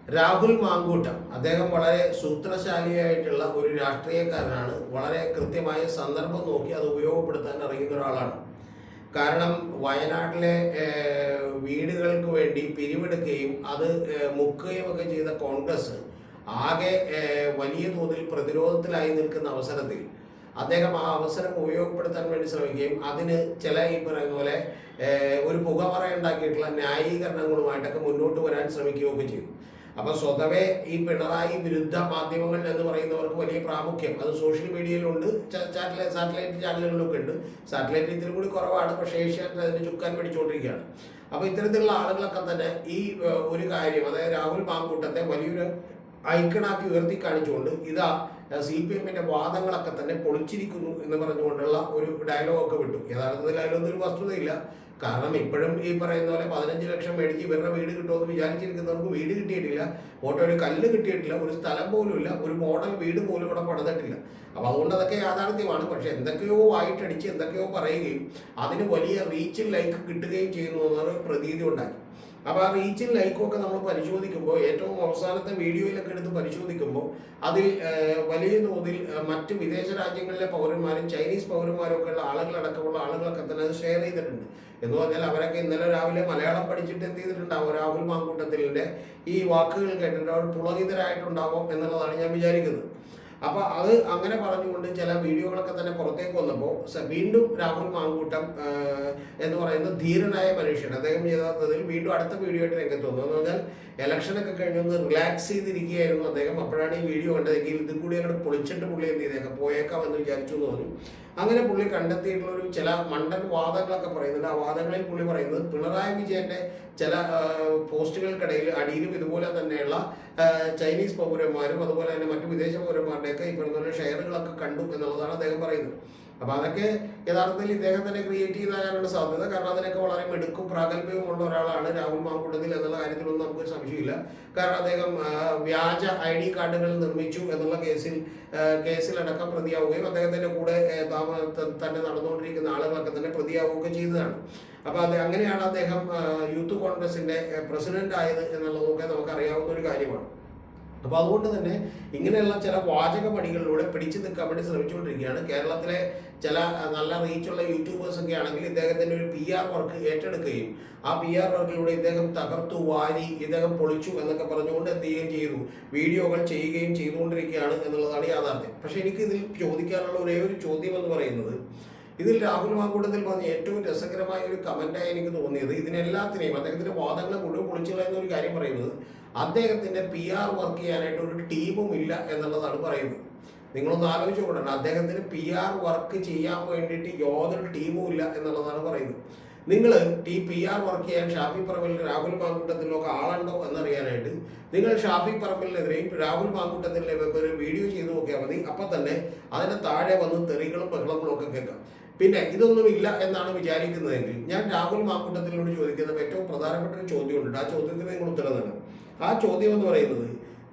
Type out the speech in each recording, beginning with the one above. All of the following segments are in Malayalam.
രാഹുൽ മാങ്കൂട്ടം അദ്ദേഹം വളരെ സൂത്രശാലിയായിട്ടുള്ള ഒരു രാഷ്ട്രീയക്കാരനാണ്. വളരെ കൃത്യമായ സന്ദർഭം നോക്കി അത് ഉപയോഗപ്പെടുത്താൻ അറിയുന്ന ഒരാളാണ്. കാരണം വയനാട്ടിലെ വീടുകൾക്ക് വേണ്ടി പിരിവെടുക്കുകയും അത് മുക്കുകയും ഒക്കെ ചെയ്ത കോൺഗ്രസ് ആകെ വലിയ തോതിൽ പ്രതിരോധത്തിലായി നിൽക്കുന്ന അവസരത്തിൽ അദ്ദേഹം ആ അവസരം ഉപയോഗപ്പെടുത്താൻ വേണ്ടി ശ്രമിക്കുകയും അതിന് ചില ഈ പറയുന്ന പോലെ ഒരു പുകമറ ഉണ്ടാക്കിയിട്ടുള്ള ന്യായീകരണങ്ങളുമായിട്ടൊക്കെ മുന്നോട്ട് വരാൻ ശ്രമിക്കുകയൊക്കെ ചെയ്തു. അപ്പോൾ സ്വതവേ ഈ പിണറായി വിരുദ്ധ മാധ്യമങ്ങൾ എന്ന് പറയുന്നവർക്ക് വലിയ പ്രാമുഖ്യം അത് സോഷ്യൽ മീഡിയയിലുണ്ട്, സാറ്റലൈറ്റ് ചാനലുകളിലൊക്കെ ഉണ്ട്. സാറ്റലൈറ്റ് ഇത്തിരി കൂടി കുറവാണ്, പക്ഷേ ഏഷ്യാനെറ്റ് അതിന് ചുക്കാൻ പിടിച്ചുകൊണ്ടിരിക്കുകയാണ്. അപ്പോൾ ഇത്തരത്തിലുള്ള ആളുകളൊക്കെ തന്നെ ഈ ഒരു കാര്യം, അതായത് രാഹുൽ മാങ്കൂട്ടത്തെ വലിയൊരു ഐക്കണാക്കി ഉയർത്തി കാണിച്ചുകൊണ്ട് ഇതാ CPM-ന്റെ വാദങ്ങളൊക്കെ തന്നെ പൊളിച്ചിരിക്കുന്നു എന്ന് പറഞ്ഞുകൊണ്ടുള്ള ഒരു ഡയലോഗൊക്കെ വിട്ടു. യഥാർത്ഥത്തിൽ അതിലൊന്നും ഒരു വസ്തുതയില്ല. കാരണം ഇപ്പോഴും ഈ പറയുന്ന പോലെ 15 ലക്ഷം മേടിച്ച് ഇവരുടെ വീട് കിട്ടുമെന്ന് വിചാരിച്ചിരിക്കുന്നവർക്ക് വീട് കിട്ടിയിട്ടില്ല, ഫോട്ടോ ഒരു കല്ല് കിട്ടിയിട്ടില്ല, ഒരു സ്ഥലം പോലും ഇല്ല, ഒരു മോഡൽ വീട് പോലും ഇവിടെ പണിതിട്ടില്ല. അപ്പോൾ അതുകൊണ്ട് അതൊക്കെ യാഥാർത്ഥ്യമാണ്. പക്ഷെ എന്തൊക്കെയോ വായിട്ടടിച്ച് എന്തൊക്കെയോ പറയുകയും അതിന് വലിയ റീച്ചിൽ ലൈക്ക് കിട്ടുകയും ചെയ്യുന്നു എന്നൊരു പ്രതീതി ഉണ്ടാക്കി. അപ്പോൾ ആ റീച്ചും ലൈക്കും ഒക്കെ നമ്മൾ പരിശോധിക്കുമ്പോൾ, ഏറ്റവും അവസാനത്തെ വീഡിയോയിലൊക്കെ എടുത്ത് പരിശോധിക്കുമ്പോൾ അതിൽ വലിയ തോതിൽ മറ്റ് വിദേശ രാജ്യങ്ങളിലെ പൗരന്മാരും ചൈനീസ് പൗരന്മാരും ഒക്കെ ഉള്ള ആളുകളടക്കമുള്ള ആളുകളൊക്കെ തന്നെ അത് ഷെയർ ചെയ്തിട്ടുണ്ട്. എന്ന് പറഞ്ഞാൽ അവരൊക്കെ ഇന്നലെ രാവിലെ മലയാളം പഠിച്ചിട്ട് എന്ത് ചെയ്തിട്ടുണ്ടാവും, രാഹുൽ മാങ്കൂട്ടത്തിലിൻ്റെ ഈ വാക്കുകൾ കേട്ടിട്ട് അവർ പുളകിതരായിട്ടുണ്ടാവും എന്നുള്ളതാണ് ഞാൻ വിചാരിക്കുന്നത്. അപ്പോൾ അത് അങ്ങനെ പറഞ്ഞുകൊണ്ട് ചില വീഡിയോകളൊക്കെ തന്നെ പുറത്തേക്ക് വന്നപ്പോൾ വീണ്ടും രാഹുൽ മാങ്കൂട്ടം എന്ന് പറയുന്ന ധീരനായ മനുഷ്യൻ അദ്ദേഹം യഥാർത്ഥത്തിൽ വീണ്ടും അടുത്ത വീഡിയോ ആയിട്ട് രംഗത്ത് വന്നു. എന്ന് പറഞ്ഞാൽ ഇലക്ഷനൊക്കെ കഴിഞ്ഞൊന്ന് റിലാക്സ് ചെയ്തിരിക്കുകയായിരുന്നു അദ്ദേഹം. അപ്പോഴാണ് ഈ വീഡിയോ കണ്ടതെങ്കിൽ ഇതും കൂടി അങ്ങോട്ട് പൊളിച്ചിട്ട് പുള്ളി എന്ത് ചെയ്തേക്കാം പോയേക്കാം എന്ന് വിചാരിച്ചു എന്ന് പറഞ്ഞു. അങ്ങനെ പുള്ളി കണ്ടെത്തിയിട്ടുള്ള ഒരു ചില മണ്ടൻ വാദങ്ങളൊക്കെ പറയുന്നുണ്ട്. ആ വാദങ്ങളിൽ പുള്ളി പറയുന്നത് പിണറായി വിജയന്റെ ചില പോസ്റ്റുകൾക്കിടയിൽ അടിയിലും ഇതുപോലെ തന്നെയുള്ള ചൈനീസ് പൗരന്മാരും അതുപോലെ തന്നെ മറ്റു വിദേശ പൗരന്മാരുടെയൊക്കെ ഈ പറഞ്ഞ ഷെയറുകളൊക്കെ കണ്ടു എന്നുള്ളതാണ് അദ്ദേഹം പറയുന്നത്. അപ്പോൾ അതൊക്കെ യഥാർത്ഥത്തിൽ ഇദ്ദേഹം തന്നെ ക്രിയേറ്റ് ചെയ്താകാനാണ് സാധ്യത. കാരണം അതിനൊക്കെ വളരെ മിടുക്കും പ്രാഗൽഭ്യവും ഉള്ള ഒരാളാണ് രാഹുൽ മാങ്കൂട്ടത്തിൽ എന്നുള്ള കാര്യത്തിലൊന്നും നമുക്ക് സംശയമില്ല. കാരണം അദ്ദേഹം വ്യാജ ID കാർഡുകൾ നിർമ്മിച്ചു എന്നുള്ള കേസിലടക്കം പ്രതിയാവുകയും അദ്ദേഹത്തിൻ്റെ കൂടെ തന്നെ നടന്നുകൊണ്ടിരിക്കുന്ന ആളുകളൊക്കെ തന്നെ പ്രതിയാവുകയൊക്കെ ചെയ്തതാണ്. അപ്പോൾ അങ്ങനെയാണ് അദ്ദേഹം യൂത്ത് കോൺഗ്രസിൻ്റെ പ്രസിഡന്റ് ആയത് എന്നുള്ളതൊക്കെ നമുക്കറിയാവുന്ന ഒരു കാര്യമാണ്. അപ്പോൾ അതുകൊണ്ട് തന്നെ ഇങ്ങനെയുള്ള ചില വാചക പണികളിലൂടെ പിടിച്ചു നിൽക്കാൻ വേണ്ടി ശ്രമിച്ചുകൊണ്ടിരിക്കുകയാണ്. കേരളത്തിലെ ചില നല്ല റീച്ചുള്ള യൂട്യൂബേഴ്സൊക്കെ ആണെങ്കിൽ ഇദ്ദേഹത്തിൻ്റെ ഒരു PR വർക്ക് ഏറ്റെടുക്കുകയും ആ PR വർക്കിലൂടെ ഇദ്ദേഹം തകർത്തു വാരി ഇദ്ദേഹം പൊളിച്ചു എന്നൊക്കെ പറഞ്ഞുകൊണ്ട് എന്ത് ചെയ്യുകയും ചെയ്തു, വീഡിയോകൾ ചെയ്യുകയും ചെയ്തുകൊണ്ടിരിക്കുകയാണ് എന്നുള്ളതാണ് യാഥാർത്ഥ്യം. പക്ഷേ എനിക്കിതിൽ ചോദിക്കാനുള്ള ഒരേ ഒരു ചോദ്യം എന്ന് പറയുന്നത്, ഇതിൽ രാഹുൽ മാങ്കൂട്ടത്തിൽ പറഞ്ഞ ഏറ്റവും രസകരമായ ഒരു കമന്റായി എനിക്ക് തോന്നിയത്, ഇതിനെല്ലാത്തിനെയും അദ്ദേഹത്തിന്റെ വാദങ്ങളെ മുഴുവൻ പൊളിച്ചു കളയുന്ന ഒരു കാര്യം പറയുന്നത്, അദ്ദേഹത്തിന്റെ PR വർക്ക് ചെയ്യാനായിട്ട് ഒരു ടീമും ഇല്ല എന്നുള്ളതാണ് പറയുന്നത്. നിങ്ങളൊന്ന് ആലോചിച്ച് നോക്കണം, അദ്ദേഹത്തിന് PR വർക്ക് ചെയ്യാൻ വേണ്ടിയിട്ട് യാതൊരു ടീമും ഇല്ല എന്നുള്ളതാണ് പറയുന്നത്. നിങ്ങൾ ഈ PR വർക്ക് ചെയ്യാൻ ഷാഫി പറമ്പിൽ രാഹുൽ മാങ്കൂട്ടത്തിലൊക്കെ ആളുണ്ടോ എന്നറിയാനായിട്ട് നിങ്ങൾ ഷാഫി പറമ്പിലിനെതിരെയും രാഹുൽ മാങ്കൂട്ടത്തിലേക്ക് ഒരു വീഡിയോ ചെയ്ത് നോക്കിയാൽ മതി. അപ്പം തന്നെ അതിന് താഴെ വന്ന് തെറികളും ബഹളങ്ങളും ഒക്കെ കേൾക്കാം. പിന്നെ ഇതൊന്നുമില്ല എന്നാണ് വിചാരിക്കുന്നതെങ്കിൽ ഞാൻ രാഹുൽ മാങ്കൂട്ടത്തിനോട് ചോദിക്കുന്നത് ഏറ്റവും പ്രധാനപ്പെട്ട ഒരു ചോദ്യമുണ്ട്. ആ ചോദ്യത്തിന് നിങ്ങൾ ഉത്തരം തന്നെ. ആ ചോദ്യം എന്ന് പറയുന്നത്,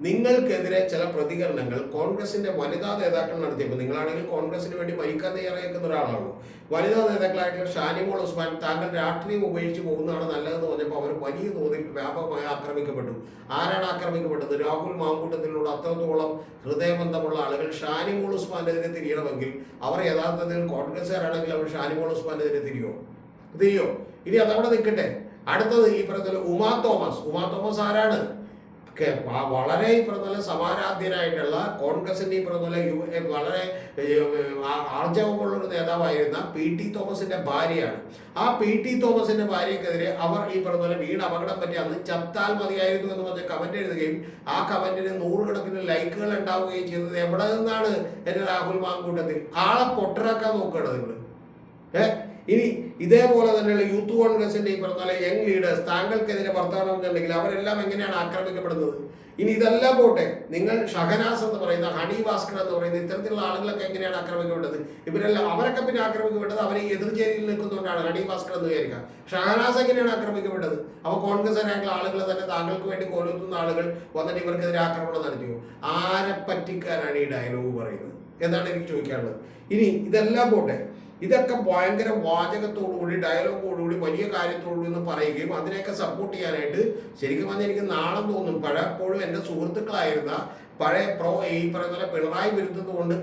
നിങ്ങൾക്കെതിരെ ചില പ്രതികരണങ്ങൾ കോൺഗ്രസിന്റെ വനിതാ നേതാക്കൾ നടത്തിയപ്പോൾ, നിങ്ങളാണെങ്കിൽ കോൺഗ്രസിന് വേണ്ടി മരിക്കാൻ തയ്യാറായിരിക്കുന്ന ഒരാളാണല്ലോ, വനിതാ നേതാക്കളായിട്ടുള്ള ഷാനിമോൾ ഉസ്മാൻ താങ്കൾ രാഷ്ട്രീയം ഉപയോഗിച്ച് പോകുന്നതാണ് നല്ലതെന്ന് പറഞ്ഞപ്പോൾ അവർ വലിയ തോതിൽ വ്യാപകമായി ആക്രമിക്കപ്പെട്ടു. ആരാണ് ആക്രമിക്കപ്പെട്ടത്? രാഹുൽ മാങ്കൂട്ടത്തിനോട് അത്രത്തോളം ഹൃദയബന്ധമുള്ള ആളുകൾ ഷാനിമോൾ ഉസ്മാനെതിരെ തിരിയണമെങ്കിൽ അവർ യഥാർത്ഥത്തിൽ കോൺഗ്രസ്സുകാരാണെങ്കിൽ അവർ ഷാനിമോൾ ഉസ്മാനെതിരെ തിരിയോ? ഇനി അതവിടെ നിൽക്കട്ടെ. അടുത്തത് ഈ പറഞ്ഞ ഉമാ തോമസ് ആരാണ്? വളരെ ഈ പറഞ്ഞ സമാരാധ്യനായിട്ടുള്ള കോൺഗ്രസിന്റെ ഈ പറഞ്ഞ വളരെ ആർജവമുള്ളൊരു നേതാവായിരുന്ന PT തോമസിന്റെ ഭാര്യയാണ്. ആ PT തോമസിന്റെ ഭാര്യക്കെതിരെ അവർ ഈ പറഞ്ഞ വീണ് അപകടം പറ്റി അന്ന് ചത്താൽ മതിയായിരുന്നു എന്ന് പറഞ്ഞ കമന്റ് എഴുതുകയും ആ കമന്റിന് 100 കണക്കിന് ലൈക്കുകൾ ഉണ്ടാവുകയും ചെയ്തത് എവിടെ നിന്നാണ്? എന്റെ രാഹുൽ മാങ്കൂട്ടത്തിൽ. ആളെ പൊട്ടറാക്കാൻ നോക്കുകയാണ് നിങ്ങൾ. ഇനി ഇതേപോലെ തന്നെയുള്ള യൂത്ത് കോൺഗ്രസിന്റെ ഈ പറഞ്ഞ യങ് ലീഡേഴ്സ് താങ്കൾക്കെതിരെ വർത്തമാനം ഉണ്ടെങ്കിൽ അവരെല്ലാം എങ്ങനെയാണ് ആക്രമിക്കപ്പെടുന്നത്? ഇനി ഇതെല്ലാം പോട്ടെ, നിങ്ങൾ ഷഹനാസ് എന്ന് പറയുന്ന, ഹണി ഭാസ്കർ എന്ന് പറയുന്ന ഇത്തരത്തിലുള്ള ആളുകളൊക്കെ എങ്ങനെയാണ് ആക്രമിക്കപ്പെട്ടത്? ഇവരെല്ലാം അവരൊക്കെ പിന്നെ ആക്രമിക്കപ്പെട്ടത് അവരെ എതിർചേരിയിൽ നിൽക്കുന്നതുകൊണ്ടാണ്. ഹണി ഭാസ്കർ എന്ന് വിചാരിക്കാം. ഷഹനാസ് എങ്ങനെയാണ് ആക്രമിക്കപ്പെട്ടത്? അപ്പോൾ കോൺഗ്രസ്സുകാരായിട്ടുള്ള ആളുകൾ തന്നെ താങ്കൾക്ക് വേണ്ടി കൊലുത്തുന്ന ആളുകൾ വന്നിട്ട് ഇവർക്കെതിരെ ആക്രമണം നടത്തിയോ? ആരെ പറ്റിക്കാനാണ് ഈ ഡയലോഗ് പറയുന്നത് എന്നാണ് എനിക്ക് ചോദിക്കാനുള്ളത്. ഇനി ഇതെല്ലാം പോട്ടെ, ഇതൊക്കെ ഭയങ്കര വാചകത്തോടുകൂടി ഡയലോഗോടുകൂടി വലിയ കാര്യത്തോടുകൂടി എന്ന് പറയുകയും അതിനെയൊക്കെ സപ്പോർട്ട് ചെയ്യാനായിട്ട് ശരിക്കും പറഞ്ഞാൽ എനിക്ക് നാണം തോന്നും. പലപ്പോഴും എൻ്റെ സുഹൃത്തുക്കളായിരുന്ന പഴയ ഈ പറയുന്ന പോലെ പിണറായി വിരുദ്ധത് കൊണ്ട്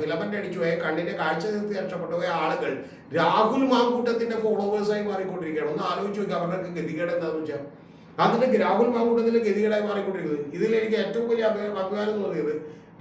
ഫിലമെന്റ് അടിച്ചു പോയ കണ്ണിന്റെ കാഴ്ച നിർത്തി നഷ്ടപ്പെട്ടു പോയ ആളുകൾ രാഹുൽ മാങ്കൂട്ടത്തിന്റെ ഫോളോവേഴ്സായി മാറിക്കൊണ്ടിരിക്കുകയാണ്. ഒന്ന് ആലോചിച്ച് നോക്കി അവരുടെ ഗതികേട് എന്താണെന്ന് വെച്ചാൽ അതിന്റെ രാഹുൽ മാങ്കൂട്ടത്തിന്റെ ഗതികേടായി മാറിക്കൊണ്ടിരിക്കുന്നത്. ഇതിലെനിക്ക് ഏറ്റവും വലിയ അഭിമാനം തോന്നിയത്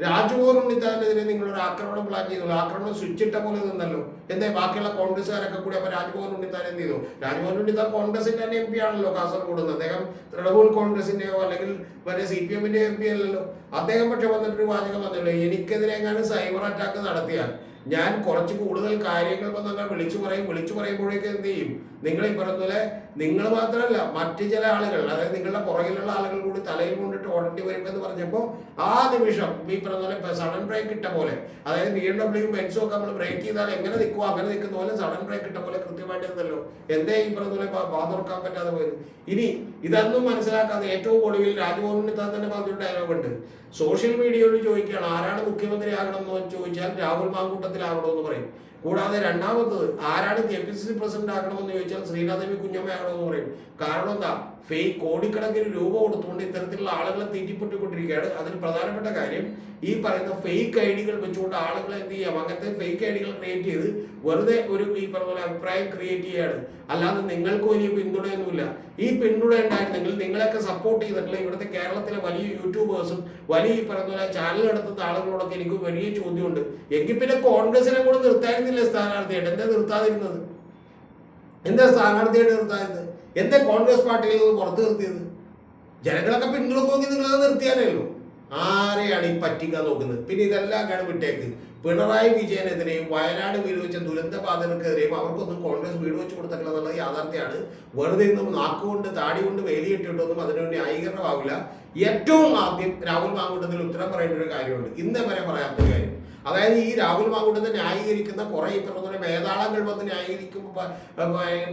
രാജ്മോഹൻ ഉണ്ണിത്താനെതിരെ നിങ്ങളൊരു ആക്രമണം പ്ലാൻ ചെയ്തു. ആക്രമണം സ്വിച്ച് ഇട്ട പോലെ നിന്നല്ലോ. എന്താ ബാക്കിയുള്ള കോൺഗ്രസ്സുകാരൊക്കെ കൂടി അപ്പൊ രാജ്മോഹൻ ഉണ്ണിത്താൻ എന്ത് ചെയ്തു? രാജ്മോഹൻ ഉണ്ണിത്താൻ കോൺഗ്രസിന്റെ തന്നെ MP ആണല്ലോ കാസർഗോഡ്. അദ്ദേഹം തൃണമൂൽ കോൺഗ്രസിന്റെയോ അല്ലെങ്കിൽ മറ്റേ CPM-ന്റെ MP അല്ലല്ലോ. അദ്ദേഹം പക്ഷെ വന്നിട്ടൊരു വാചകം വന്നല്ലോ, എനിക്കെതിരെ എങ്ങാനും സൈബർ അറ്റാക്ക് നടത്തിയാൽ ഞാൻ കുറച്ച് കൂടുതൽ കാര്യങ്ങൾ വന്നാൽ വിളിച്ചു പറയുമ്പോഴേക്ക് എന്ത് ചെയ്യും? നിങ്ങൾ ഈ പറഞ്ഞ പോലെ നിങ്ങൾ മാത്രമല്ല മറ്റു ചില ആളുകൾ, അതായത് നിങ്ങളുടെ പുറകിലുള്ള ആളുകൾ കൂടി തലയിൽ കൊണ്ടിട്ട് ഓടേണ്ടി വരുമെന്ന് പറഞ്ഞപ്പോൾ ആ നിമിഷം ഈ പറഞ്ഞ പോലെ സഡൻ ബ്രേക്ക് ഇട്ട പോലെ, അതായത് BMW ബെൻസും ഒക്കെ നമ്മൾ ബ്രേക്ക് ചെയ്താൽ എങ്ങനെ നിൽക്കുമോ അങ്ങനെ നിൽക്കുന്ന പോലെ സഡൻ ബ്രേക്ക് ഇട്ട പോലെ കൃത്യമായിട്ടിരുന്നല്ലോ. എന്തേ ഈ പറഞ്ഞ പോലെ വാതുറക്കാൻ പറ്റാതെ പോയത്? ഇനി ഇതൊന്നും മനസ്സിലാക്കാതെ ഏറ്റവും ഒടുവിൽ രാജ്മോഹൻ ഉണ്ണിത്താൻ തന്നെ പറഞ്ഞൊരു ഡയലോഗ് ഉണ്ട്. സോഷ്യൽ മീഡിയയിൽ ചോദിക്കുകയാണ് ആരാണ് മുഖ്യമന്ത്രി ആകണം എന്ന് ചോദിച്ചാൽ രാഹുൽ മാങ്കൂട്ടത്തിലാകണമെന്ന് പറയും. കൂടാതെ രണ്ടാമത്തത് ആരാണ് KPCC പ്രസിഡന്റ് ആകണമെന്ന് ചോദിച്ചാൽ ശ്രീനാദേവി കുഞ്ഞമ്മ ആകണമെന്ന് പറയും. കാരണം എന്താ? ഫേക്ക് കോടിക്കണക്കിന് രൂപ കൊടുത്തുകൊണ്ട് ഇത്തരത്തിലുള്ള ആളുകളെ തീറ്റിപ്പൊട്ടിക്കൊണ്ടിരിക്കുകയാണ്. അതിൽ പ്രധാനപ്പെട്ട കാര്യം ഈ പറയുന്ന ഫേക്ക് ഐഡികൾ വെച്ചുകൊണ്ട് ആളുകളെ എന്ത് ചെയ്യാം, അങ്ങനത്തെ ഫേക്ക് ഐഡികൾ ക്രിയേറ്റ് ചെയ്ത് വെറുതെ ഒരു ഈ പറഞ്ഞ പോലെ അഭിപ്രായം ക്രിയേറ്റ് ചെയ്യാണ്. അല്ലാതെ നിങ്ങൾക്ക് വലിയ പിന്തുണയൊന്നുമില്ല. ഈ പിന്തുണ ഉണ്ടായിരുന്നെങ്കിൽ നിങ്ങളെയൊക്കെ സപ്പോർട്ട് ചെയ്തിട്ടുള്ള ഇവിടുത്തെ കേരളത്തിലെ വലിയ യൂട്യൂബേഴ്സും വലിയ ഈ പറയുന്ന പോലെ ചാനൽ നടത്തുന്ന ആളുകളോടൊക്കെ എനിക്ക് വലിയ ചോദ്യമുണ്ട്. എങ്കിൽ പിന്നെ കോൺഗ്രസിനെ കൂടെ നിർത്തായിരുന്നില്ലേ സ്ഥാനാർത്ഥിയായിട്ട്? എന്താ നിർത്താതിരുന്നത്? എന്താ സ്ഥാനാർത്ഥിയായിട്ട് നിർത്താതിരുന്നത്? എന്താ കോൺഗ്രസ് പാർട്ടിയിൽ നിന്ന് പുറത്ത് നിർത്തിയത്? ജനങ്ങളൊക്കെ പിന്തുണ നോക്കി നിങ്ങളത് നിർത്തിയാലേ ഉള്ളൂ. ആരെയാണ് ഈ പറ്റിക്കാൻ നോക്കുന്നത്? പിന്നെ ഇതെല്ലാം കാണും വിട്ടേക്ക്. പിണറായി വിജയനെതിരെയും വയനാട് വീട് വെച്ച ദുരന്ത ബാധിതർക്കെതിരെയും അവർക്കൊന്നും കോൺഗ്രസ് വീട് വെച്ച് കൊടുത്തിട്ടില്ല എന്നുള്ളത് യാഥാർത്ഥ്യമാണ്. വെറുതെ നിന്നും നാക്കുകൊണ്ട് താടി കൊണ്ട് വേലിയിട്ടിട്ടൊന്നും അതിനുവേണ്ടി ന്യായീകരണമാവില്ല. ഏറ്റവും ആദ്യം രാഹുൽ മാങ്കൂട്ടത്തിൽ ഉത്തരം പറയേണ്ട ഒരു കാര്യമുണ്ട്, ഇന്നേ വരെ പറയാത്തൊരു കാര്യം. അതായത് ഈ രാഹുൽ മാങ്കൂട്ടത്തെ ന്യായീകരിക്കുന്ന കുറെ ഈ പറഞ്ഞ വേതാളങ്ങൾ വന്ന് ന്യായീകരിക്കുമ്പോൾ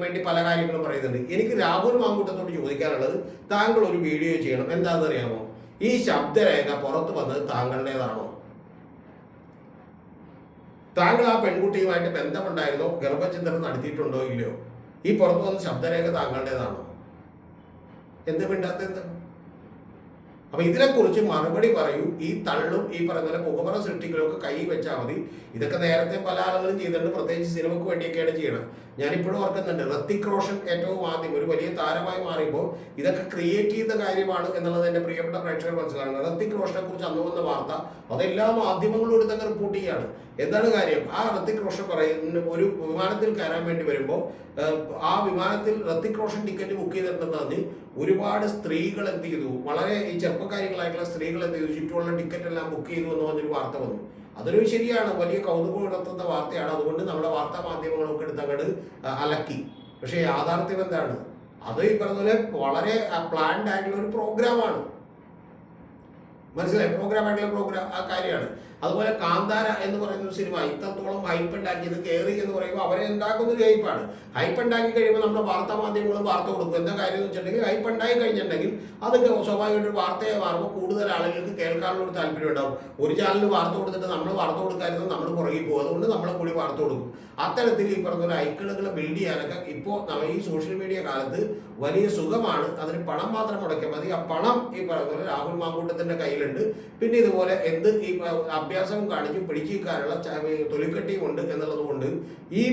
വേണ്ടി പല കാര്യങ്ങളും പറയുന്നുണ്ട്. എനിക്ക് രാഹുൽ മാങ്കൂട്ടത്തോട് ചോദിക്കാനുള്ളത്, താങ്കൾ ഒരു വീഡിയോ ചെയ്യണം. എന്താണെന്ന് അറിയാമോ? ഈ ശബ്ദരേഖ പുറത്തു വന്നത് താങ്കളുടേതാണോ? താങ്കൾ ആ പെൺകുട്ടിയുമായിട്ട് ബന്ധമുണ്ടായിരുന്നോ? ഗർഭചിത്രം നടത്തിയിട്ടുണ്ടോ ഇല്ലയോ? ഈ പുറത്തു വന്ന ശബ്ദരേഖ താങ്കളുടേതാണോ? എന്ത് മിണ്ടാത്ത എന്താണ്? അപ്പൊ ഇതിനെക്കുറിച്ച് മറുപടി പറയൂ. ഈ തള്ളും ഈ പറയുന്ന പോലെ പുകമറ സൃഷ്ടിക്കലൊക്കെ കൈ വെച്ചാൽ മതി. ഇതൊക്കെ നേരത്തെ പല ആളുകളും ചെയ്തിട്ടുണ്ട്, പ്രത്യേകിച്ച് സിനിമയ്ക്ക് വേണ്ടിയൊക്കെയാണ് ചെയ്യണം. ഞാനിപ്പോഴും ഓർക്കുന്നുണ്ട്, ഋത്തിക് റോഷൻ ഏറ്റവും ആദ്യം ഒരു വലിയ താരമായി മാറിയപ്പോൾ ഇതൊക്കെ ക്രിയേറ്റ് ചെയ്ത കാര്യമാണ് എന്നുള്ളത് എൻ്റെ പ്രിയപ്പെട്ട പ്രേക്ഷകർ മനസ്സിലാക്കണം. ഋത്തിക് റോഷനെ കുറിച്ച് അന്ന് വന്ന വാർത്ത അതെല്ലാ മാധ്യമങ്ങളോട് തന്നെ റിപ്പോർട്ട് ചെയ്യാണ്. എന്താണ് കാര്യം? ആ ഋത്തിക് റോഷൻ പറയുന്ന ഒരു വിമാനത്തിൽ കയറാൻ വേണ്ടി വരുമ്പോൾ ആ വിമാനത്തിൽ ഋത്തിക് റോഷൻ ടിക്കറ്റ് ബുക്ക് ചെയ്തിട്ടുണ്ടെന്ന് പറഞ്ഞ് ഒരുപാട് സ്ത്രീകൾ എന്ത് ചെയ്തു, വളരെ ഈ ചെറുപ്പക്കാരികളായിട്ടുള്ള സ്ത്രീകൾ എന്ത് ചെയ്തു, ചുറ്റുമുള്ള ടിക്കറ്റ് എല്ലാം ബുക്ക് ചെയ്തു എന്ന് പറഞ്ഞൊരു വാർത്ത വന്നു. അതൊരു ശരിയാണ്, വലിയ കൗതുകം ഉണർത്തുന്ന വാർത്തയാണ്. അതുകൊണ്ട് നമ്മുടെ വാർത്താ മാധ്യമങ്ങളൊക്കെ എടുത്ത് അങ്ങോട്ട് അലക്കി. പക്ഷേ യാഥാർത്ഥ്യം എന്താണ്? അത് ഈ പറഞ്ഞ പോലെ വളരെ പ്ലാൻഡ് ആയിട്ടുള്ള ഒരു പ്രോഗ്രാമാണ്. മനസ്സിലായി? പ്രോഗ്രാം ആ കാര്യമാണ്. അതുപോലെ കാന്താര എന്ന് പറയുന്ന ഒരു സിനിമ ഇത്രത്തോളം ഹൈപ്പ് ഉണ്ടാക്കിയത് കേറി എന്ന് പറയുമ്പോൾ അവരെ ഉണ്ടാക്കുന്ന ഒരു ഹൈപ്പാണ്. ഹൈപ്പ് ഉണ്ടാക്കി കഴിയുമ്പോൾ നമ്മുടെ വാർത്താ മാധ്യമങ്ങളും വാർത്ത കൊടുക്കും. എന്താ കാര്യം എന്ന് വെച്ചിട്ടുണ്ടെങ്കിൽ ഹൈപ്പ് ഉണ്ടായി കഴിഞ്ഞിട്ടുണ്ടെങ്കിൽ അത് സ്വാഭാവികമായിട്ട് വാർത്തയെ മാറുമ്പോൾ കൂടുതൽ ആളുകൾക്ക് കേൾക്കാനുള്ള ഒരു താല്പര്യം ഉണ്ടാവും. ഒരു ചാനലിൽ വാർത്ത കൊടുത്തിട്ട് നമ്മൾ വാർത്ത കൊടുക്കാതിരുന്നത് നമ്മൾ പുറകെ പോകും. അതുകൊണ്ട് നമ്മളെ കൂടി വാർത്ത കൊടുക്കും. അത്തരത്തിൽ ഈ പറഞ്ഞ ഐക്കണുകളെ ബിൽഡ് ചെയ്യാനൊക്കെ ഇപ്പോൾ ഈ സോഷ്യൽ മീഡിയ കാലത്ത് വലിയ സുഖമാണ്. അതിന് പണം മാത്രം മുടക്കിയാൽ മതി. ആ പണം ഈ പറഞ്ഞ പോലെ രാഹുൽ മാങ്കൂട്ടത്തിന്റെ കയ്യിലുണ്ട്. പിന്നെ ഇതുപോലെ എന്ത് ഈ അഭ്യാസം കാണിച്ച് പിടിക്കാനുള്ള തൊലിക്കെട്ടിയും ഉണ്ട് എന്നുള്ളത് കൊണ്ട് ഈ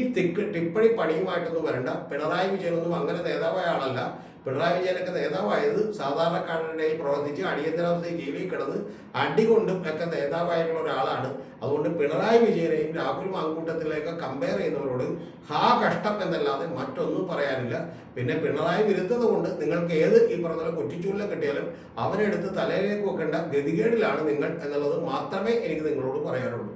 ടിപ്പണി പണിയുമായിട്ടൊന്നും വരണ്ട. പിണറായി വിജയനൊന്നും അങ്ങനെ നേതാവായ ആളല്ല. പിണറായി വിജയനൊക്കെ നേതാവായത് സാധാരണക്കാരുടെ ഇടയിൽ പ്രവർത്തിച്ച് അടിയന്തരാവസ്ഥയിൽ ജയിലിൽ കിടന്ന് അടികൊണ്ടും ഒക്കെ നേതാവായിട്ടുള്ള ഒരാളാണ്. അതുകൊണ്ട് പിണറായി വിജയനെയും രാഹുൽ മാങ്കൂട്ടത്തിലേക്ക് കമ്പയർ ചെയ്യുന്നവരോട് കഷ്ടം എന്നല്ലാതെ മറ്റൊന്നും പറയാനില്ല. പിന്നെ പിണറായി വിരുദ്ധത കൊണ്ട് നിങ്ങൾക്ക് ഏത് ഈ പറഞ്ഞ കുറ്റിച്ചൂലിനെ കിട്ടിയാലും അവരെടുത്ത് തലയിലേക്ക് വെക്കേണ്ട ഗതികേടിലാണ് നിങ്ങൾ എന്നുള്ളത് മാത്രമേ എനിക്ക് നിങ്ങളോട് പറയാനുള്ളൂ.